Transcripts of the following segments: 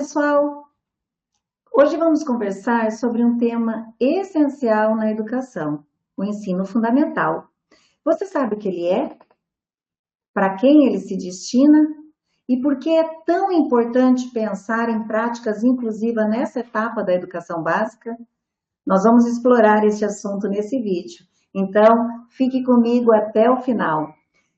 pessoal! Hoje vamos conversar sobre um tema essencial na educação, o ensino fundamental. Você sabe o que ele é? Para quem ele se destina? E por que é tão importante pensar em práticas inclusivas nessa etapa da educação básica? Nós vamos explorar esse assunto nesse vídeo, então fique comigo até o final.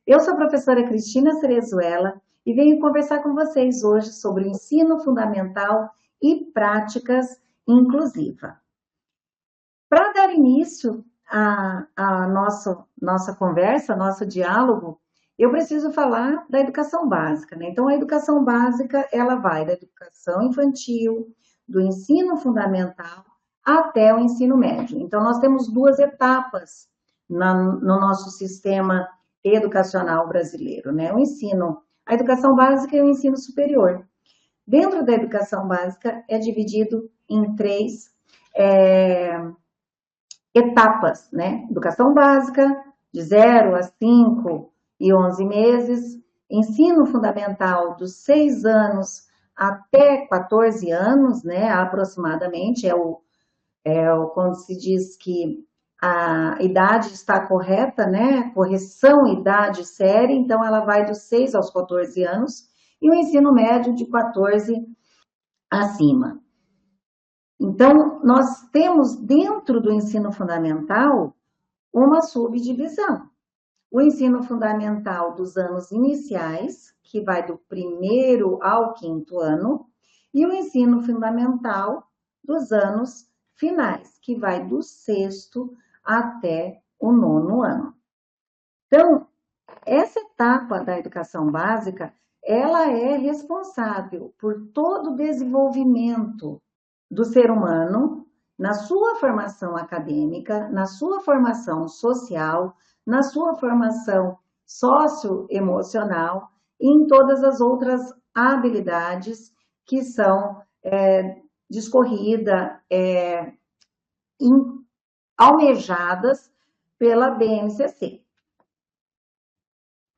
Eu sou a professora Cristina Cerezuela e venho conversar com vocês hoje sobre o ensino fundamental e práticas inclusivas. Para dar início à nossa conversa, nosso diálogo, eu preciso falar da educação básica, né? Então, a educação básica, ela vai da educação infantil, do ensino fundamental até o ensino médio. Então, nós temos duas etapas no nosso sistema educacional brasileiro, né? A educação básica e o ensino superior. Dentro da educação básica é dividido em três etapas, né? Educação básica, de 0 a 5 e 11 meses, ensino fundamental dos 6 anos até 14 anos, né? Aproximadamente, quando se diz que a idade está correta, né? Correção idade séria, então ela vai dos 6 aos 14 anos, e o ensino médio de 14 acima. Então, nós temos dentro do ensino fundamental uma subdivisão. O ensino fundamental dos anos iniciais, que vai do 1º ao 5º ano, e o ensino fundamental dos anos finais, que vai do 6º até o 9º ano. Então, essa etapa da educação básica, ela é responsável por todo o desenvolvimento do ser humano, na sua formação acadêmica, na sua formação social, na sua formação socioemocional e em todas as outras habilidades que são almejadas pela BNCC.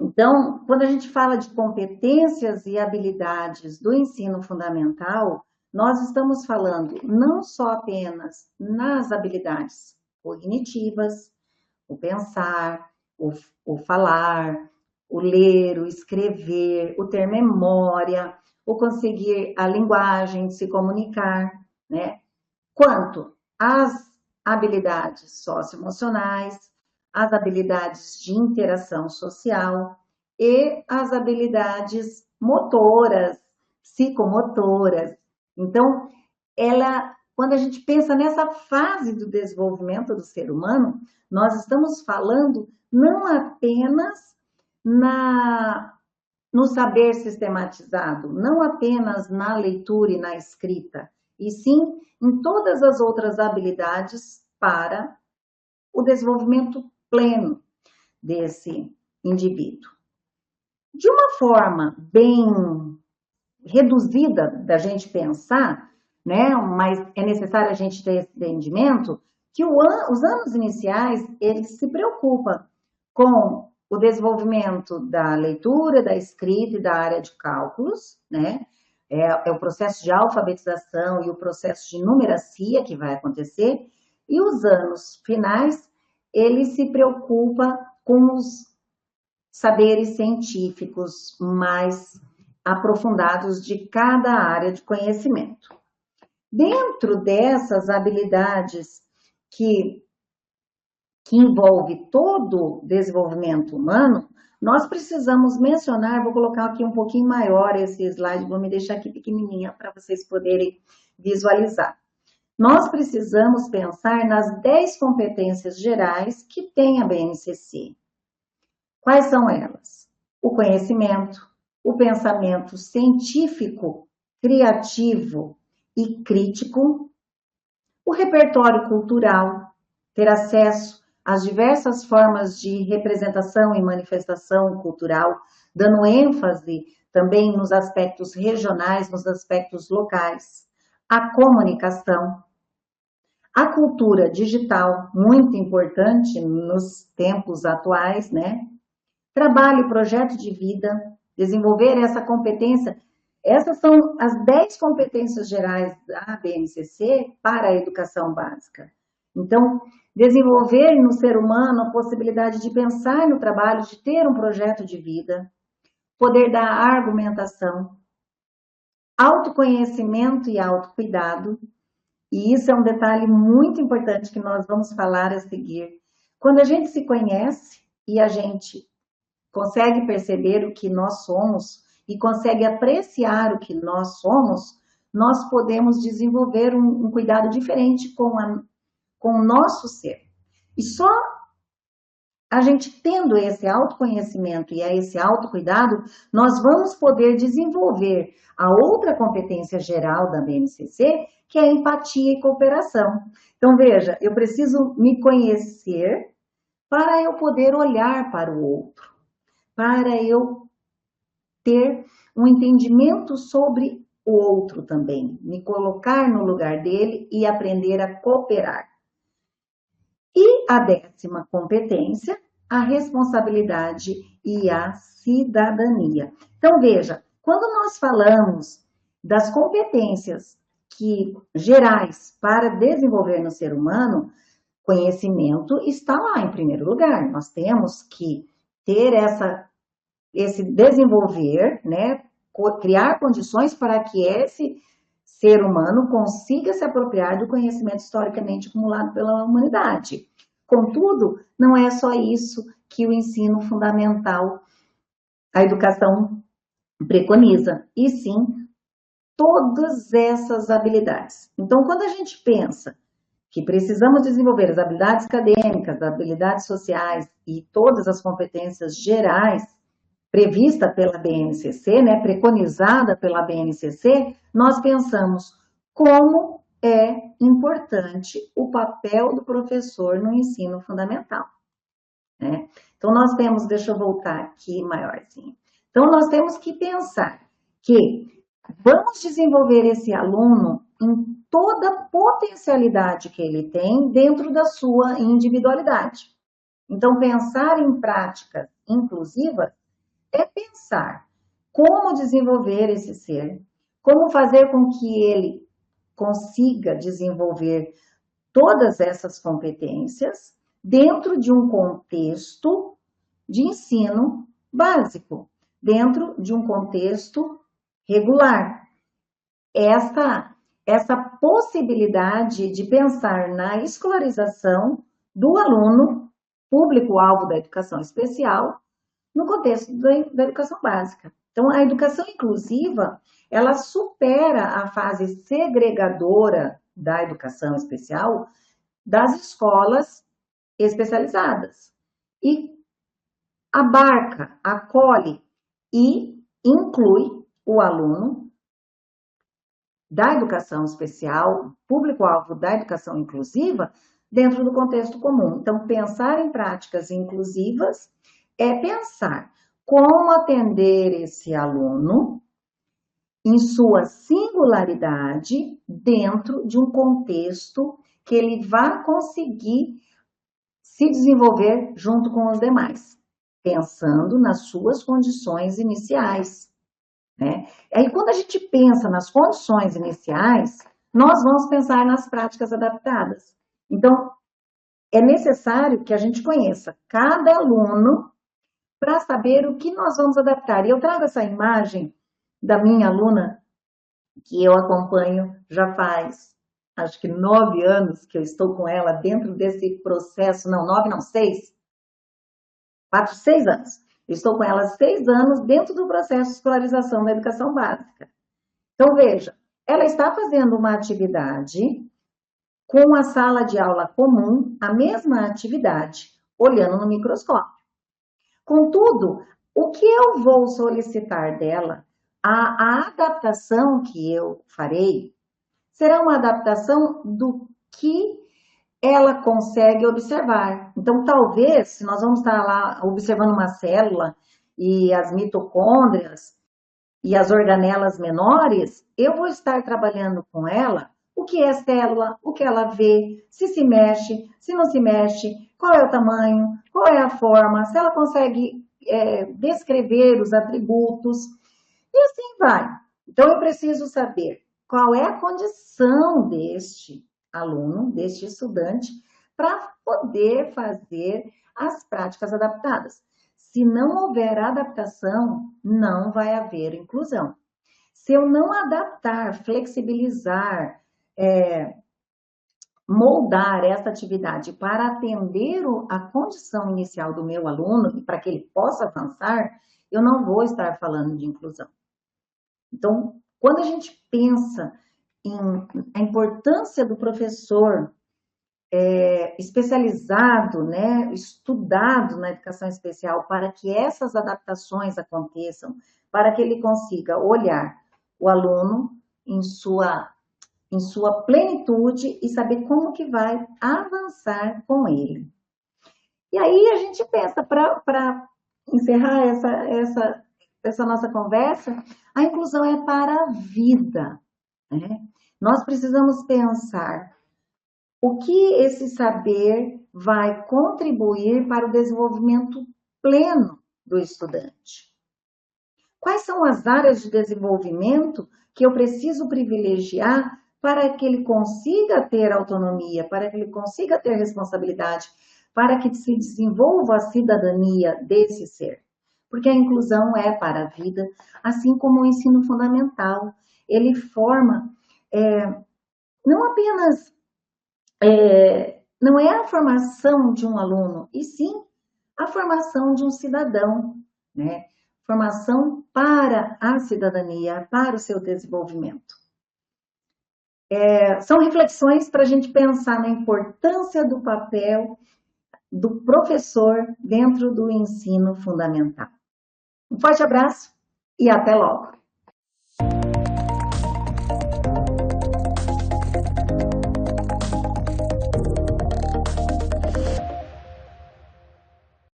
Então, quando a gente fala de competências e habilidades do ensino fundamental, nós estamos falando não só apenas nas habilidades cognitivas, o pensar, o falar, o ler, o escrever, o ter memória, o conseguir a linguagem, se comunicar, né? Quanto às habilidades socioemocionais, as habilidades de interação social e as habilidades motoras, psicomotoras. Então, quando a gente pensa nessa fase do desenvolvimento do ser humano, nós estamos falando não apenas no saber sistematizado, não apenas na leitura e na escrita, e sim em todas as outras habilidades para o desenvolvimento pleno desse indivíduo. De uma forma bem reduzida da gente pensar, né? Mas é necessário a gente ter esse entendimento que os anos iniciais, eles se preocupam com o desenvolvimento da leitura, da escrita e da área de cálculos, né? É o processo de alfabetização e o processo de numeracia que vai acontecer, e os anos finais, ele se preocupa com os saberes científicos mais aprofundados de cada área de conhecimento. Dentro dessas habilidades que envolve todo o desenvolvimento humano, nós precisamos mencionar, vou colocar aqui um pouquinho maior esse slide, vou me deixar aqui pequenininha para vocês poderem visualizar. Nós precisamos pensar nas 10 competências gerais que tem a BNCC. Quais são elas? O conhecimento, o pensamento científico, criativo e crítico, o repertório cultural, ter acesso às diversas formas de representação e manifestação cultural, dando ênfase também nos aspectos regionais, nos aspectos locais, a comunicação, a cultura digital, muito importante nos tempos atuais, né? Trabalho e projeto de vida, desenvolver essa competência Essas são as 10 competências gerais da BNCC para a educação básica. Então, desenvolver no ser humano a possibilidade de pensar no trabalho, de ter um projeto de vida, poder dar argumentação, autoconhecimento e autocuidado. E isso é um detalhe muito importante que nós vamos falar a seguir. Quando a gente se conhece e a gente consegue perceber o que nós somos e consegue apreciar o que nós somos, nós podemos desenvolver um cuidado diferente com o nosso ser. E só a gente tendo esse autoconhecimento e esse autocuidado, nós vamos poder desenvolver a outra competência geral da BNCC, que é a empatia e cooperação. Então, veja, eu preciso me conhecer para eu poder olhar para o outro, para eu ter um entendimento sobre o outro também, me colocar no lugar dele e aprender a cooperar. E a 10ª competência, a responsabilidade e a cidadania. Então, veja, quando nós falamos das competências gerais para desenvolver no ser humano, conhecimento está lá em primeiro lugar. Nós temos que ter esse desenvolver, né, criar condições para que esse ser humano consiga se apropriar do conhecimento historicamente acumulado pela humanidade. Contudo, não é só isso que o ensino fundamental, a educação preconiza, e sim todas essas habilidades. Então, quando a gente pensa que precisamos desenvolver as habilidades acadêmicas, as habilidades sociais e todas as competências gerais prevista pela BNCC, né, preconizada pela BNCC, nós pensamos como é importante o papel do professor no ensino fundamental, né? Então, nós temos, deixa eu voltar aqui maiorzinho. Então, nós temos que pensar que vamos desenvolver esse aluno em toda a potencialidade que ele tem dentro da sua individualidade. Então, pensar em práticas inclusivas é pensar como desenvolver esse ser, como fazer com que ele consiga desenvolver todas essas competências dentro de um contexto de ensino básico, dentro de um contexto regular. Essa possibilidade de pensar na escolarização do aluno, público-alvo da educação especial, no contexto da educação básica. Então, a educação inclusiva, ela supera a fase segregadora da educação especial das escolas especializadas e abarca, acolhe e inclui o aluno da educação especial, público-alvo da educação inclusiva, dentro do contexto comum. Então, pensar em práticas inclusivas é pensar como atender esse aluno em sua singularidade dentro de um contexto que ele vá conseguir se desenvolver junto com os demais, pensando nas suas condições iniciais, né? Aí, quando a gente pensa nas condições iniciais, nós vamos pensar nas práticas adaptadas. Então, é necessário que a gente conheça cada aluno para saber o que nós vamos adaptar. E eu trago essa imagem da minha aluna, que eu acompanho já faz, acho que 9 anos que eu estou com ela dentro desse processo, não, 9 não, 6, 4, 6 anos. Eu estou com ela 6 anos dentro do processo de escolarização da educação básica. Então, veja, ela está fazendo uma atividade com a sala de aula comum, a mesma atividade, olhando no microscópio. Contudo, o que eu vou solicitar dela, a adaptação que eu farei, será uma adaptação do que ela consegue observar. Então, talvez, se nós vamos estar lá observando uma célula e as mitocôndrias e as organelas menores, eu vou estar trabalhando com ela o que é célula, o que ela vê, se mexe, se não se mexe, qual é o tamanho, qual é a forma, se ela consegue descrever os atributos, e assim vai. Então, eu preciso saber qual é a condição deste aluno, deste estudante, para poder fazer as práticas adaptadas. Se não houver adaptação, não vai haver inclusão. Se eu não adaptar, flexibilizar, moldar essa atividade para atender a condição inicial do meu aluno e para que ele possa avançar, eu não vou estar falando de inclusão. Então, quando a gente pensa em a importância do professor especializado, né, estudado na educação especial para que essas adaptações aconteçam, para que ele consiga olhar o aluno em sua plenitude e saber como que vai avançar com ele. E aí a gente pensa, para encerrar essa nossa conversa, a inclusão é para a vida, né? Nós precisamos pensar o que esse saber vai contribuir para o desenvolvimento pleno do estudante. Quais são as áreas de desenvolvimento que eu preciso privilegiar para que ele consiga ter autonomia, para que ele consiga ter responsabilidade, para que se desenvolva a cidadania desse ser? Porque a inclusão é para a vida, assim como o ensino fundamental. Ele forma, não apenas, não é a formação de um aluno, e sim a formação de um cidadão, né? Formação para a cidadania, para o seu desenvolvimento. São reflexões para a gente pensar na importância do papel do professor dentro do ensino fundamental. Um forte abraço e até logo!